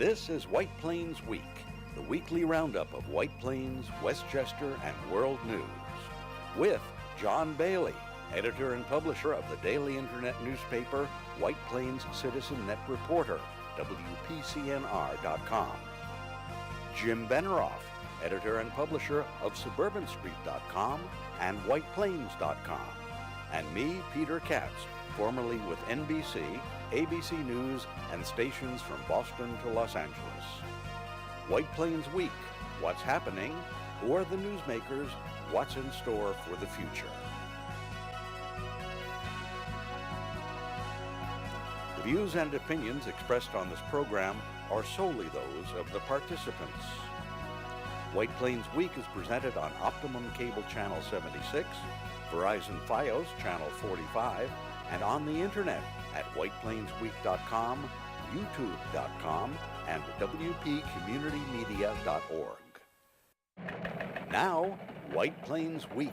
This is White Plains Week, the weekly roundup of White Plains, Westchester, and world news. With John Bailey, editor and publisher of the daily internet newspaper White Plains Citizen Net Reporter, WPCNR.com. Jim Benneroff, editor and publisher of SuburbanStreet.com and WhitePlains.com. And me, Peter Katz, formerly with NBC, ABC News, and stations from Boston to Los Angeles. White Plains Week, what's happening? Who are the newsmakers? What's in store for the future? The views and opinions expressed on this program are solely those of the participants. White Plains Week is presented on Optimum Cable Channel 76, Verizon Fios Channel 45, and on the internet at whiteplainsweek.com, youtube.com, and wpcommunitymedia.org. Now, White Plains Week.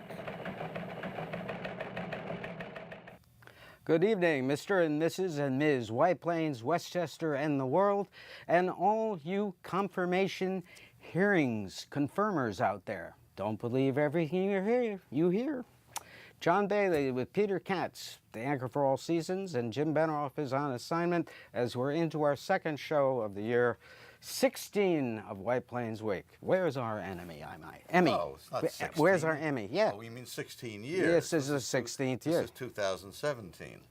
Good evening, Mr. and Mrs. and Ms. White Plains, Westchester, and the world, and all you confirmation hearings confirmers out there. Don't believe everything you hear. John Bailey with Peter Katz, the anchor for all seasons, and Jim Benneroff is on assignment as we're into our second show of the year, 16 of White Plains Week. Where's our enemy, Emmy. No, it's not 16. Where's our Emmy? Yeah. Oh, you mean 16 years? Yes, this is the 16th year. This is 2017.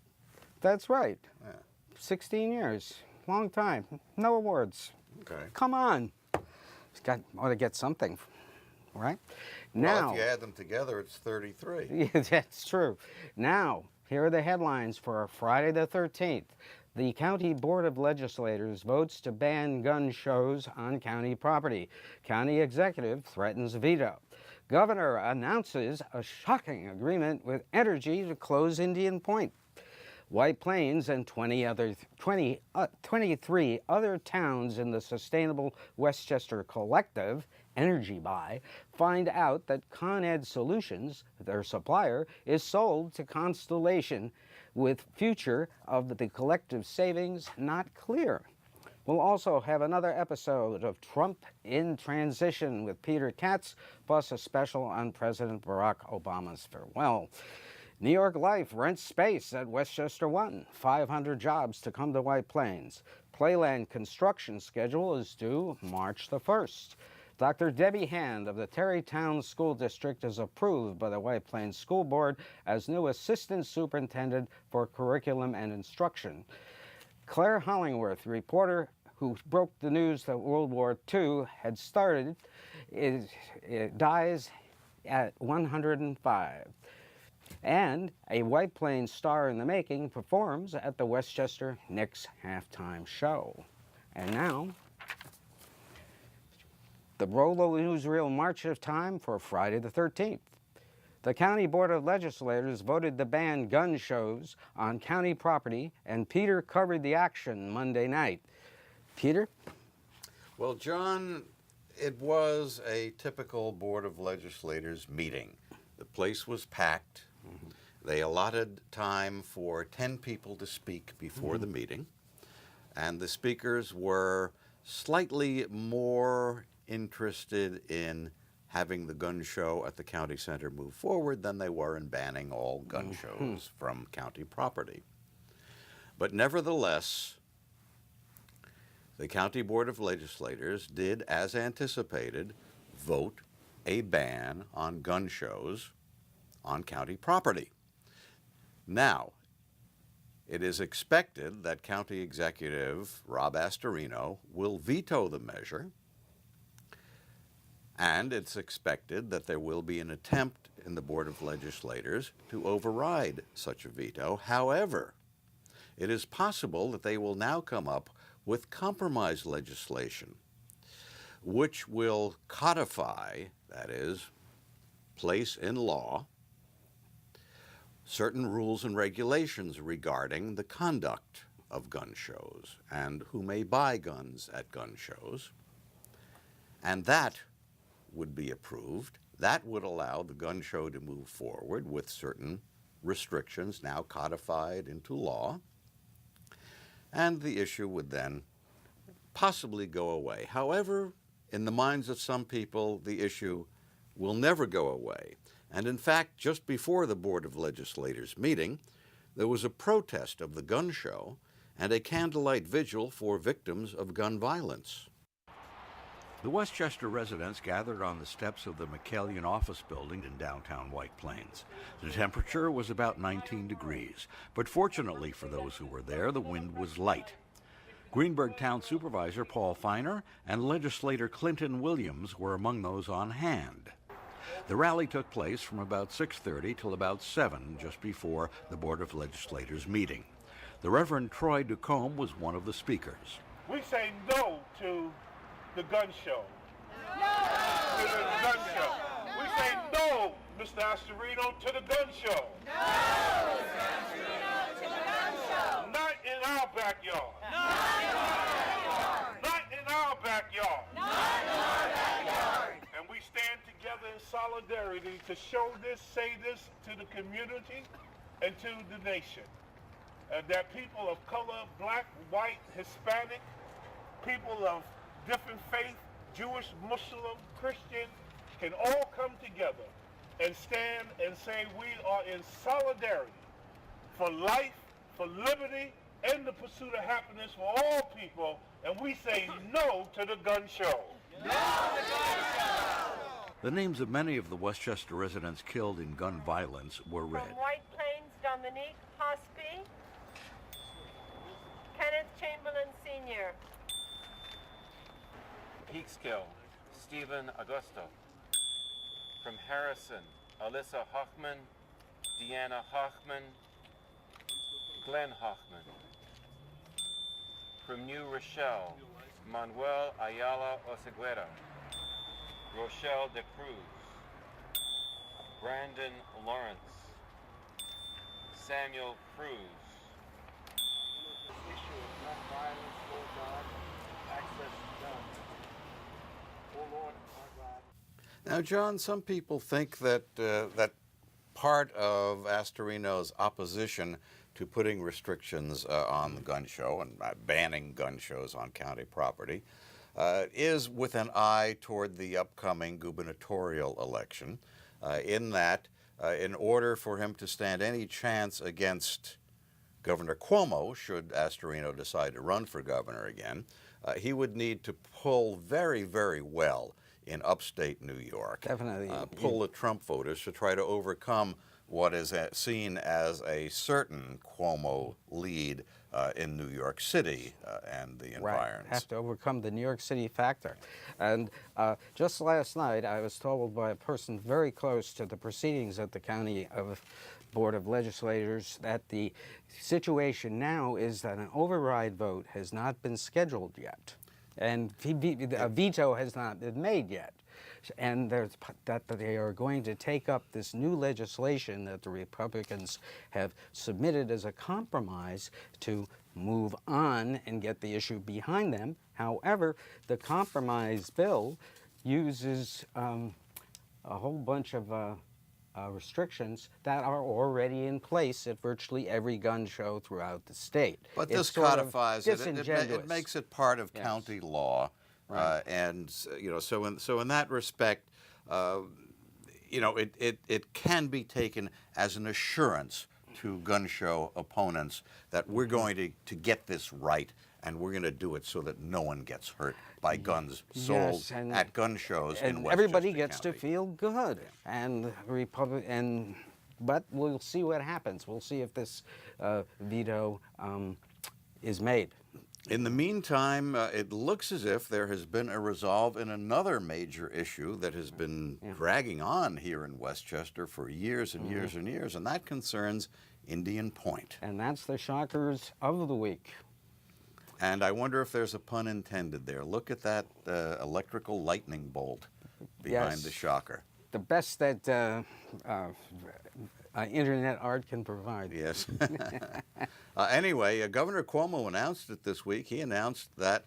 That's right. Yeah. 16 years. Long time. No awards. Okay. Come on. Ought to get something, right? Now, well, if you add them together, it's 33. Yeah, that's true. Now, here are the headlines for Friday the 13th. The County Board of Legislators votes to ban gun shows on county property. County executive threatens veto. Governor announces a shocking agreement with Energy to close Indian Point. White Plains and 23 other towns in the Sustainable Westchester Collective, Energy Buy, find out that ConEdSolutions, their supplier, is sold to Constellation, with future of the collective savings not clear. We'll also have another episode of Trump in Transition with Peter Katz, plus a special on President Barack Obama's farewell. New York Life rents space at Westchester 1. 500 jobs to come to White Plains. Playland construction schedule is due March the 1st. Dr. Debbie Hand of the Terrytown School District is approved by the White Plains School Board as new Assistant Superintendent for Curriculum and Instruction. Claire Hollingworth, reporter who broke the news that World War II had started, dies at 105. And a White Plains star in the making performs at the Westchester Knicks halftime show. And now, the Rolo Newsreel March of Time for Friday the 13th. The County Board of Legislators voted to ban gun shows on county property, and Peter covered the action Monday night. Peter? Well, John, it was a typical Board of Legislators meeting. The place was packed. Mm-hmm. They allotted time for 10 people to speak before the meeting, and the speakers were slightly more interested in having the gun show at the county center move forward than they were in banning all gun shows from county property. But nevertheless, the County Board of Legislators did, as anticipated, vote a ban on gun shows on county property. Now, it is expected that County Executive Rob Astorino will veto the measure, and it's expected that there will be an attempt in the Board of Legislators to override such a veto. However, it is possible that they will now come up with compromise legislation, which will codify, that is, place in law, certain rules and regulations regarding the conduct of gun shows and who may buy guns at gun shows. And that would be approved. That would allow the gun show to move forward with certain restrictions now codified into law. And the issue would then possibly go away. However, in the minds of some people, the issue will never go away. And in fact, just before the Board of Legislators meeting, there was a protest of the gun show and a candlelight vigil for victims of gun violence. The Westchester residents gathered on the steps of the McCallion office building in downtown White Plains. The temperature was about 19 degrees, but fortunately for those who were there, the wind was light. Greenburgh Town Supervisor Paul Feiner and legislator Clinton Williams were among those on hand. The rally took place from about 6:30 till about 7, just before the Board of Legislators meeting. The Reverend Troy Ducombe was one of the speakers. We say no to the gun show. No! To the gun show. We say no, Mr. Astorino, to the gun show. No! Mr. Astorino, to the gun show. Not in our backyard. Not in our backyard. Not in our backyard. Not in our backyard. And we stand together in solidarity to show this, say this to the community and to the nation. That people of color, black, white, Hispanic, people of different faith, Jewish, Muslim, Christian, can all come together and stand and say we are in solidarity for life, for liberty, and the pursuit of happiness for all people, and we say no to the gun show. No to the gun show! The names of many of the Westchester residents killed in gun violence were read. From White Plains, Dominique Hospi, Kenneth Chamberlain Sr. Peekskill, Stephen Augusto. From Harrison, Alyssa Hochman, Deanna Hochman, Glenn Hochman. From New Rochelle, Manuel Ayala Oseguera, Rochelle De Cruz, Brandon Lawrence, Samuel Cruz. Issue of gun violence, Lord God, access to guns. Oh Lord, our God. Now, John, some people think that that part of Astorino's opposition to putting restrictions on the gun show and banning gun shows on county property is with an eye toward the upcoming gubernatorial election, in that in order for him to stand any chance against Governor Cuomo, should Astorino decide to run for governor again, he would need to pull very, very well in upstate New York. Definitely. Pull the Trump voters to try to overcome what is seen as a certain Cuomo lead in New York City and the environs. Right. Have to overcome the New York City factor. And just last night, I was told by a person very close to the proceedings at the County Board of Legislators that the situation now is that an override vote has not been scheduled yet. And a veto has not been made yet. And that they are going to take up this new legislation that the Republicans have submitted as a compromise to move on and get the issue behind them. However, the compromise bill uses a whole bunch of restrictions that are already in place at virtually every gun show throughout the state. But this codifies it. It makes it part of county law. Right. And so in that respect, it can be taken as an assurance to gun show opponents that we're going to get this right, and we're going to do it so that no one gets hurt by guns sold at gun shows in Westchester everybody gets County. to feel good, and but we'll see what happens. We'll see if this veto is made. In the meantime, it looks as if there has been a resolve in another major issue that has been dragging on here in Westchester for years and years and years, and that concerns Indian Point. And that's the shockers of the week. And I wonder if there's a pun intended there. Look at that electrical lightning bolt behind the shocker. The best that internet art can provide. Yes. Anyway, Governor Cuomo announced it this week. He announced that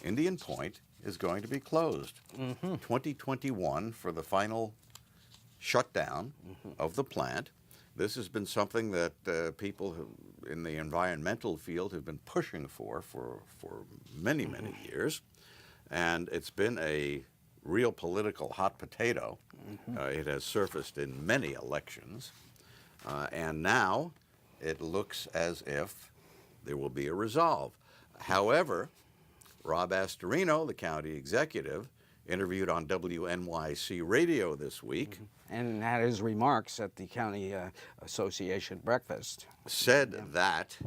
Indian Point is going to be closed. 2021 for the final shutdown of the plant. This has been something that people in the environmental field have been pushing for many, many years. And it's been a real political hot potato. It has surfaced in many elections. And now it looks as if there will be a resolve. However, Rob Astorino, the county executive, interviewed on WNYC radio this week. And had his remarks at the County Association breakfast. Said that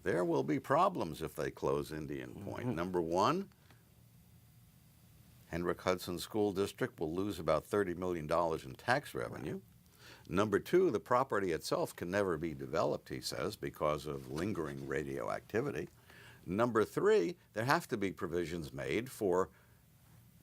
there will be problems if they close Indian Point. Number one, Hendrick Hudson School District will lose about $30 million in tax revenue. Number two, the property itself can never be developed, he says, because of lingering radioactivity. Number three, there have to be provisions made for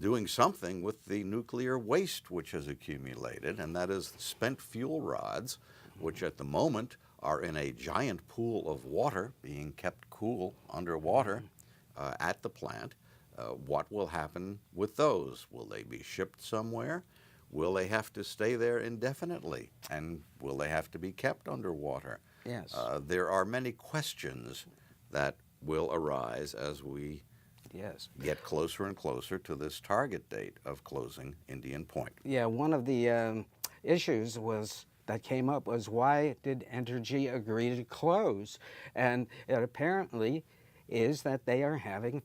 doing something with the nuclear waste which has accumulated, and that is spent fuel rods, which at the moment are in a giant pool of water being kept cool underwater at the plant. What will happen with those? Will they be shipped somewhere? Will they have to stay there indefinitely? And will they have to be kept underwater? Yes. There are many questions that will arise as we get closer and closer to this target date of closing Indian Point. Yeah, one of the issues that came up was, why did Entergy agree to close? And it apparently is that they are having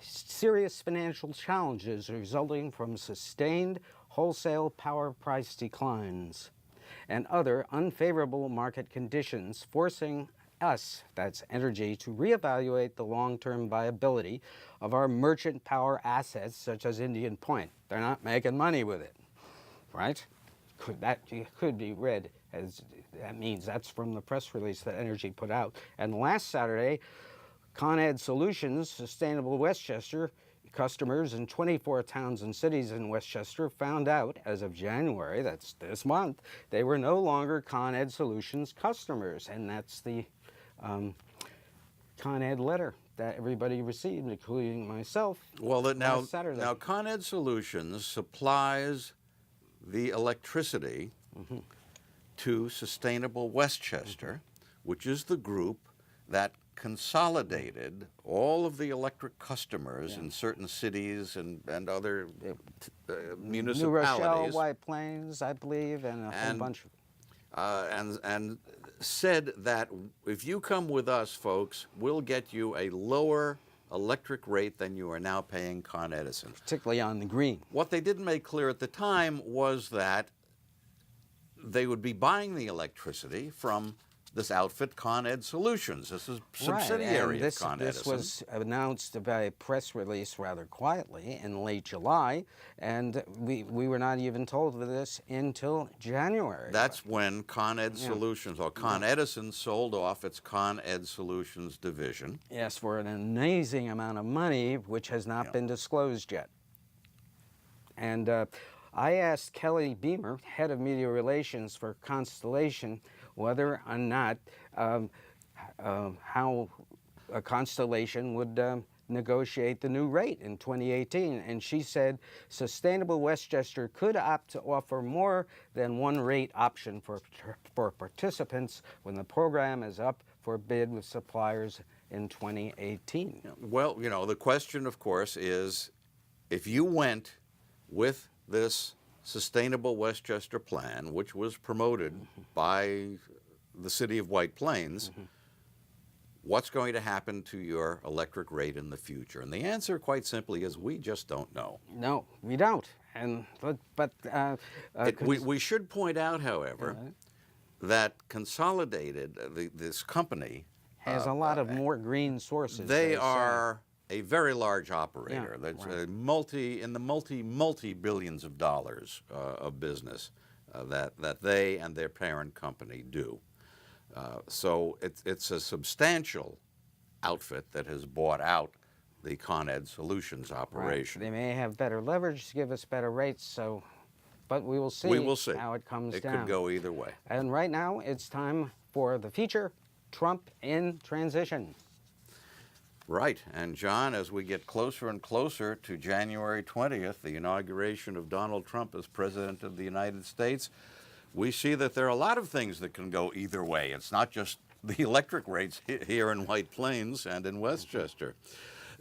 serious financial challenges resulting from sustained wholesale power price declines and other unfavorable market conditions, forcing us, that's Entergy, to reevaluate the long-term viability of our merchant power assets such as Indian Point. They're not making money with it, right? That could be read as, that means that's from the press release that Entergy put out. And last Saturday, ConEdSolutions, Sustainable Westchester, customers in 24 towns and cities in Westchester found out as of January, that's this month, they were no longer ConEdSolutions customers. And that's the ConEd letter that everybody received, including myself. Well, now Saturday. Now ConEdSolutions supplies the electricity to Sustainable Westchester, which is the group that consolidated all of the electric customers in certain cities and other municipalities. New Rochelle, White Plains, I believe, and a whole bunch of... and said that if you come with us, folks, we'll get you a lower electric rate than you are now paying Con Edison. Particularly on the green. What they didn't make clear at the time was that they would be buying the electricity from this outfit, ConEdSolutions. This is a subsidiary of Con Edison. This was announced by a press release rather quietly in late July, and we were not even told of this until January. That's when ConEdSolutions, or Con Edison, sold off its ConEdSolutions division. Yes, for an amazing amount of money, which has not been disclosed yet. And I asked Kelly Beamer, head of media relations for Constellation, whether or not how a Constellation would negotiate the new rate in 2018. And she said Sustainable Westchester could opt to offer more than one rate option for participants when the program is up for bid with suppliers in 2018. Well, you know, the question, of course, is if you went with this Sustainable Westchester plan, which was promoted by the city of White Plains, what's going to happen to your electric rate in the future? And the answer, quite simply, is we just don't know. No, we don't. And we should point out, however, that Consolidated, this company, has a lot of more green sources. They are a very large operator. That's in the multi-billions of dollars of business that they and their parent company do. So it's a substantial outfit that has bought out the ConEdSolutions operation. They may have better leverage to give us better rates, but we will see, how it comes down. It could go either way. And right now it's time for the feature, Trump in Transition. Right, and John, as we get closer and closer to January 20th, the inauguration of Donald Trump as President of the United States, we see that there are a lot of things that can go either way. It's not just the electric rates here in White Plains and in Westchester.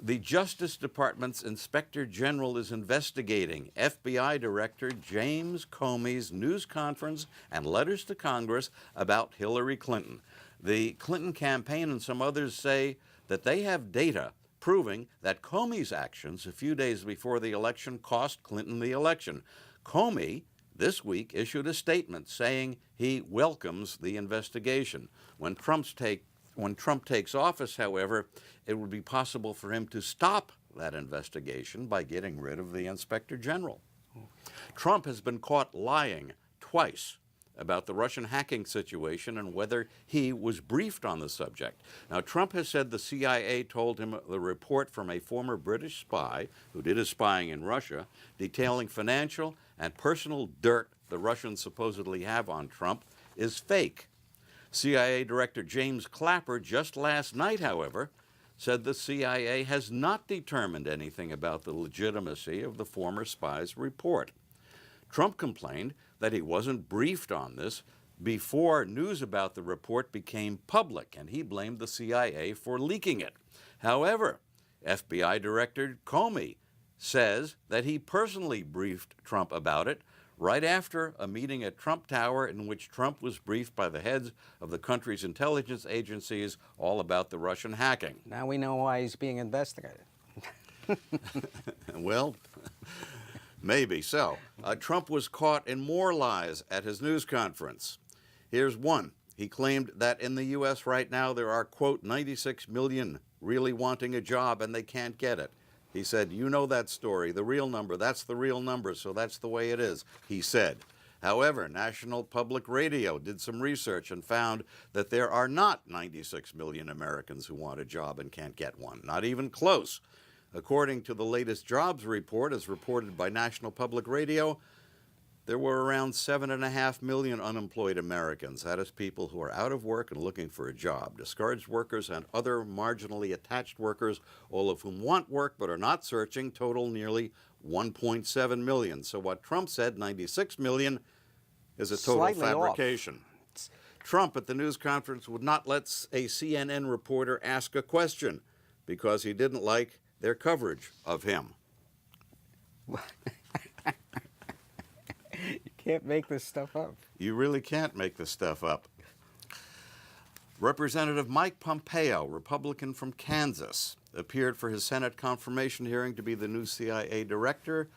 The Justice Department's Inspector General is investigating FBI Director James Comey's news conference and letters to Congress about Hillary Clinton. The Clinton campaign and some others say that they have data proving that Comey's actions a few days before the election cost Clinton the election. Comey this week issued a statement saying he welcomes the investigation. When Trump takes office, however, it would be possible for him to stop that investigation by getting rid of the Inspector General. Trump has been caught lying twice about the Russian hacking situation and whether he was briefed on the subject. Now, Trump has said the CIA told him the report from a former British spy who did his spying in Russia, detailing financial and personal dirt the Russians supposedly have on Trump, is fake. CIA Director James Clapper just last night, however, said the CIA has not determined anything about the legitimacy of the former spy's report. Trump complained that he wasn't briefed on this before news about the report became public, and he blamed the CIA for leaking it. However, FBI Director Comey says that he personally briefed Trump about it right after a meeting at Trump Tower in which Trump was briefed by the heads of the country's intelligence agencies all about the Russian hacking. Now we know why he's being investigated. Well, maybe so. Trump was caught in more lies at his news conference. Here's one. He claimed that in the U.S. right now there are, quote, 96 million really wanting a job and they can't get it. He said, you know that story, the real number, that's the real number, so that's the way it is, he said. However, National Public Radio did some research and found that there are not 96 million Americans who want a job and can't get one, not even close. According to the latest jobs report, as reported by National Public Radio, there were around 7.5 million unemployed Americans. That is people who are out of work and looking for a job. Discouraged workers and other marginally attached workers, all of whom want work but are not searching, total nearly 1.7 million. So what Trump said, 96 million, is a total Slightly fabrication. off. Trump at the news conference would not let a CNN reporter ask a question because he didn't like their coverage of him. You can't make this stuff up. You really can't make this stuff up. Representative Mike Pompeo, Republican from Kansas, appeared for his Senate confirmation hearing to be the new CIA director.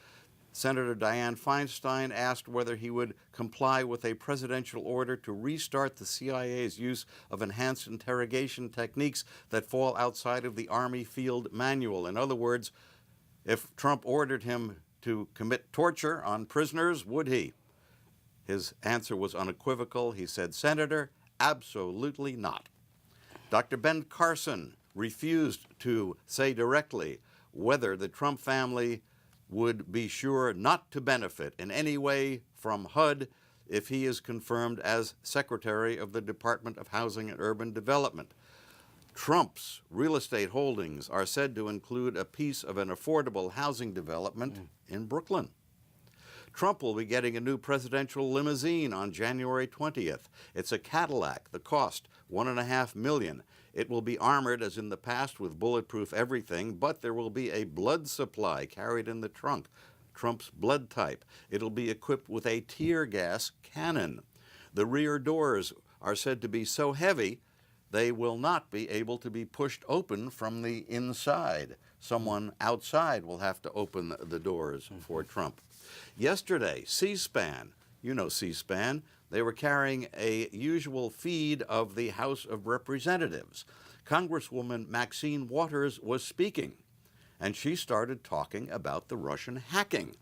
Senator Dianne Feinstein asked whether he would comply with a presidential order to restart the CIA's use of enhanced interrogation techniques that fall outside of the Army Field Manual. In other words, if Trump ordered him to commit torture on prisoners, would he? His answer was unequivocal. He said, Senator, absolutely not. Dr. Ben Carson refused to say directly whether the Trump family would be sure not to benefit in any way from HUD if he is confirmed as Secretary of the Department of Housing and Urban Development. Trump's real estate holdings are said to include a piece of an affordable housing development in Brooklyn. Trump will be getting a new presidential limousine on January 20th. It's a Cadillac. The cost, $1.5 million. It will be armored, as in the past, with bulletproof everything, but there will be a blood supply carried in the trunk, Trump's blood type. It'll be equipped with a tear gas cannon. The rear doors are said to be so heavy they will not be able to be pushed open from the inside. Someone outside will have to open the doors for Trump. Yesterday, C-SPAN, you know C-SPAN, they were carrying a usual feed of the House of Representatives. Congresswoman Maxine Waters was speaking, and she started talking about the Russian hacking.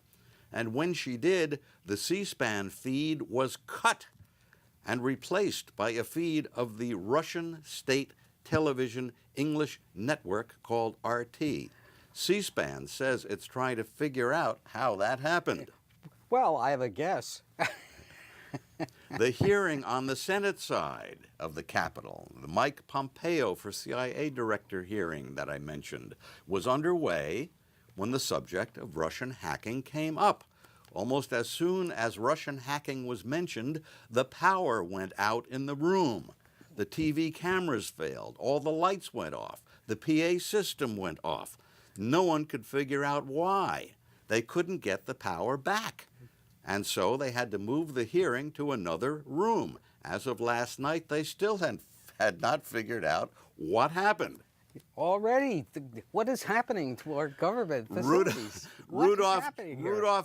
And when she did, the C-SPAN feed was cut and replaced by a feed of the Russian state television English network called RT. C-SPAN says it's trying to figure out how that happened. Well, I have a guess. The hearing on the Senate side of the Capitol, the Mike Pompeo for CIA director hearing that I mentioned, was underway when the subject of Russian hacking came up. Almost as soon as Russian hacking was mentioned, the power went out in the room. The TV cameras failed. All the lights went off. The PA system went off. No one could figure out why. They couldn't get the power back. And so they had to move the hearing to another room. As of last night, they still had not figured out what happened. Already, what is happening to our government facilities? Rudolph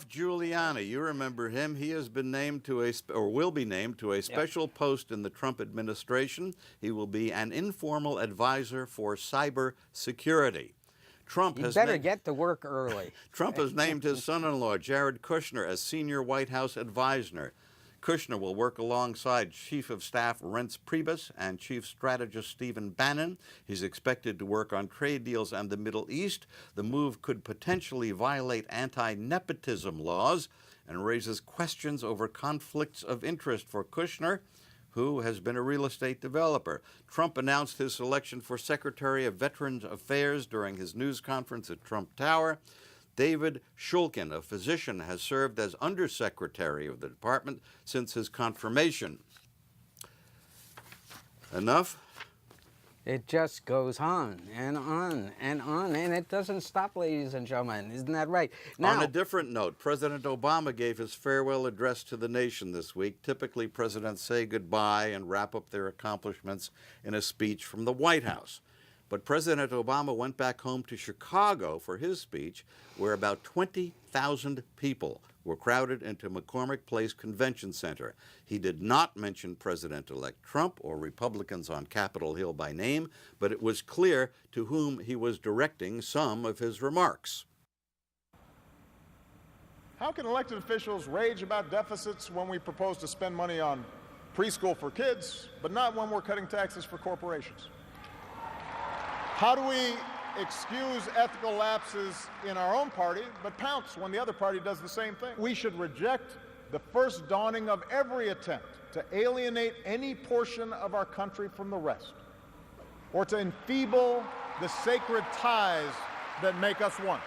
Giuliani, you remember him. He has been named to will be named to a special post in the Trump administration. He will be an informal advisor for cyber security. You better get to work early. Trump has named his son-in-law, Jared Kushner, as senior White House advisor. Kushner will work alongside Chief of Staff Reince Priebus and Chief Strategist Stephen Bannon. He's expected to work on trade deals and the Middle East. The move could potentially violate anti-nepotism laws and raises questions over conflicts of interest for Kushner, who has been a real estate developer. Trump announced his selection for Secretary of Veterans Affairs during his news conference at Trump Tower. David Shulkin, a physician, has served as undersecretary of the department since his confirmation. Enough? It just goes on and on and on, and it doesn't stop, ladies and gentlemen. Isn't that right? Now, on a different note, President Obama gave his farewell address to the nation this week. Typically, presidents say goodbye and wrap up their accomplishments in a speech from the White House. But President Obama went back home to Chicago for his speech, where about 20,000 people were crowded into McCormick Place Convention Center. He did not mention President-elect Trump or Republicans on Capitol Hill by name, but it was clear to whom he was directing some of his remarks. How can elected officials rage about deficits when we propose to spend money on preschool for kids, but not when we're cutting taxes for corporations? How do we excuse ethical lapses in our own party, but pounce when the other party does the same thing? We should reject the first dawning of every attempt to alienate any portion of our country from the rest, or to enfeeble the sacred ties that make us one.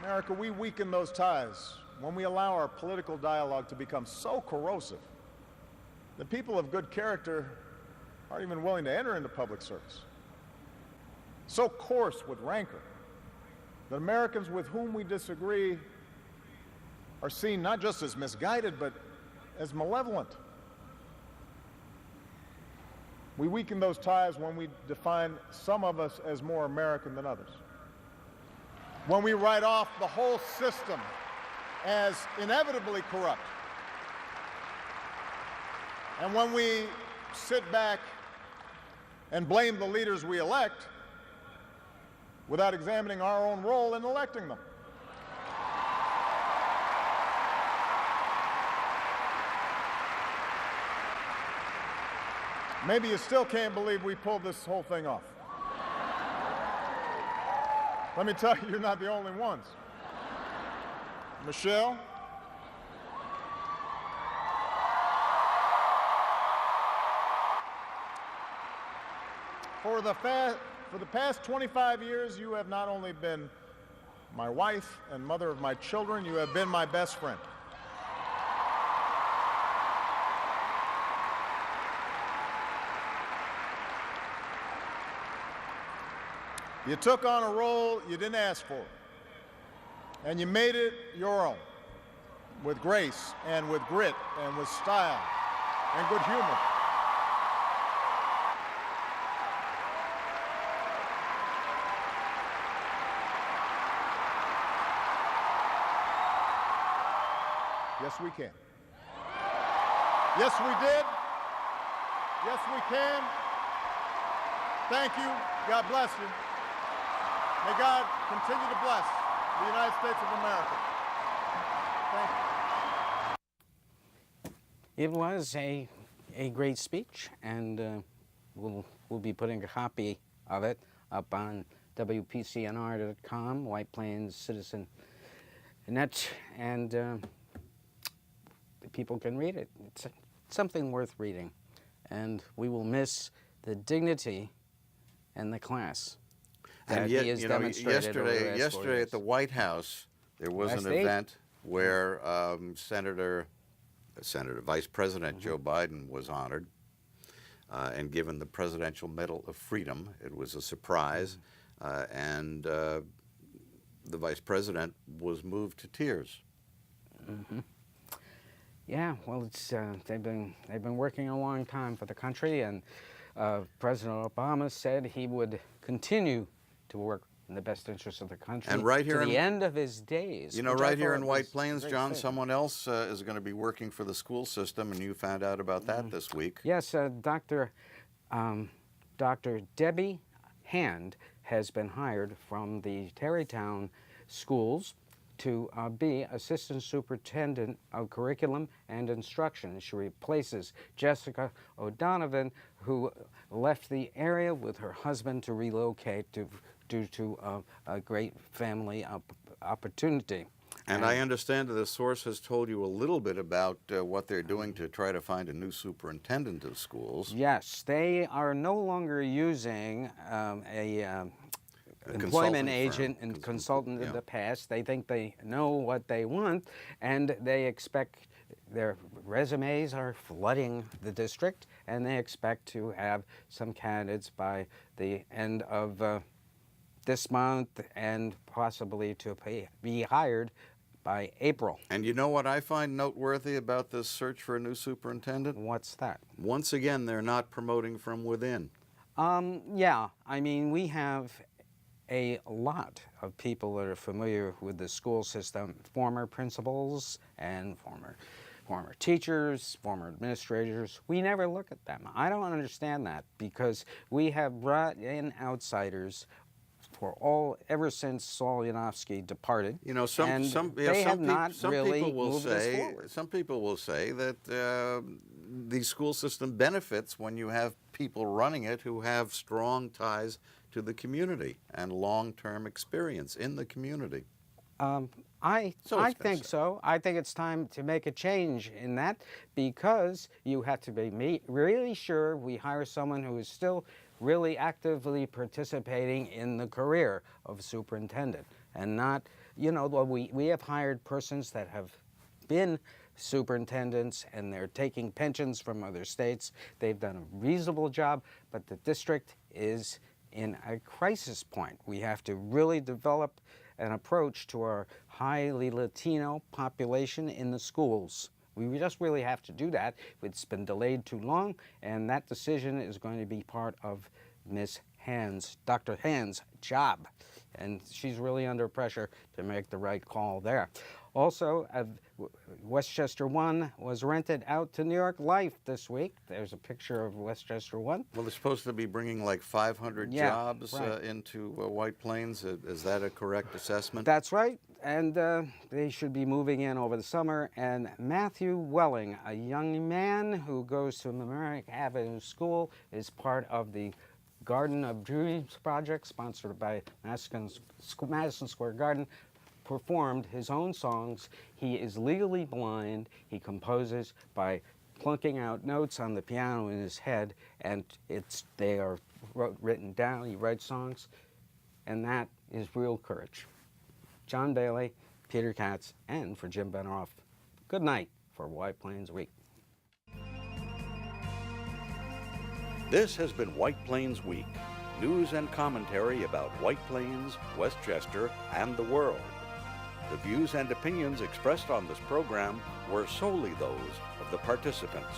America, we weaken those ties when we allow our political dialogue to become so corrosive that people of good character aren't even willing to enter into public service. So coarse with rancor that Americans with whom we disagree are seen not just as misguided, but as malevolent. We weaken those ties when we define some of us as more American than others. When we write off the whole system as inevitably corrupt. And when we sit back and blame the leaders we elect without examining our own role in electing them. Maybe you still can't believe we pulled this whole thing off. Let me tell you, you're not the only ones. Michelle, for the past 25 years, you have not only been my wife and mother of my children, you have been my best friend. You took on a role you didn't ask for, and you made it your own, with grace and with grit and with style and good humor. Yes, we can. Yes, we did. Yes, we can. Thank you. God bless you. May God continue to bless the United States of America. Thank you. it was a great speech, and we'll be putting a copy of it up on WPCNR.com, White Plains Citizen Net, and people can read it. It's something worth reading, and we will miss the dignity and the class that And he has demonstrated over the last 4 yesterday years. at the White House, there was Last an eight. event where Vice President Joe Biden was honored and given the Presidential Medal of Freedom. It was a surprise, and the Vice President was moved to tears. Yeah, well, it's they've been working a long time for the country, and President Obama said he would continue to work in the best interest of the country And right here to in- the end of his days. You know, which I right here thought in was White a Plains, great John, statement. someone else is going to be working for the school system, and you found out about that this week. Yes, Dr. Debbie Hand has been hired from the Terrytown schools to be Assistant Superintendent of Curriculum and Instruction. She replaces Jessica O'Donovan, who left the area with her husband to relocate due to a great family opportunity. And I understand that the source has told you a little bit about what they're doing to try to find a new superintendent of schools. Yes, they are no longer using a employment consulting agent firm. and consultant in Yeah. the past. They think they know what they want, and they expect their resumes are flooding the district, and they expect to have some candidates by the end of this month and possibly to be hired by April. And you know what I find noteworthy about this search for a new superintendent? What's that? Once again, they're not promoting from within. Yeah, I mean, we have a lot of people that are familiar with the school system, former principals and former teachers, former administrators. We never look at them. I don't understand that, because we have brought in outsiders ever since Saul Yanofsky departed. You know, and some they have peop- not some really people will moved us say forward. some people will say that the school system benefits when you have people running it who have strong ties to the community and long-term experience in the community. I So it's been think said. so. I think it's time to make a change in that, because you have to be really sure we hire someone who is still really actively participating in the career of superintendent, and not, you know, we have hired persons that have been superintendents and they're taking pensions from other states. They've done a reasonable job, but the district is in a crisis point. We have to really develop an approach to our highly Latino population in the schools. We just really have to do that. It's been delayed too long, and that decision is going to be part of Dr. Hand's job. And she's really under pressure to make the right call there. Also, Westchester 1 was rented out to New York Life this week. There's a picture of Westchester 1. Well, they're supposed to be bringing like 500 Yeah, jobs right. into White Plains. Is that a correct assessment? That's right, and they should be moving in over the summer. And Matthew Welling, a young man who goes to Mamaroneck Avenue School, is part of the Garden of Dreams project sponsored by Madison Square Garden, performed his own songs. He is legally blind. He composes by plunking out notes on the piano in his head, and they are written down. He writes songs, and that is real courage. John Bailey, Peter Katz, and for Jim Benneroff, good night for White Plains Week. This has been White Plains Week, news and commentary about White Plains, Westchester, and the world. The views and opinions expressed on this program were solely those of the participants.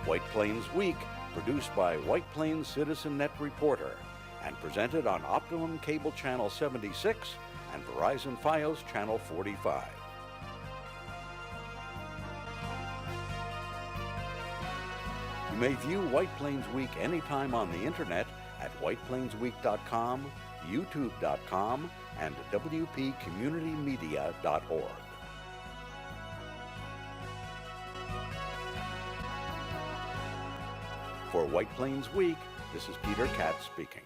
White Plains Week, produced by White Plains Citizen Net Reporter, and presented on Optimum Cable Channel 76 and Verizon Fios Channel 45. You may view White Plains Week anytime on the internet at whiteplainsweek.com, youtube.com, and wpcommunitymedia.org. For White Plains Week, this is Peter Katz speaking.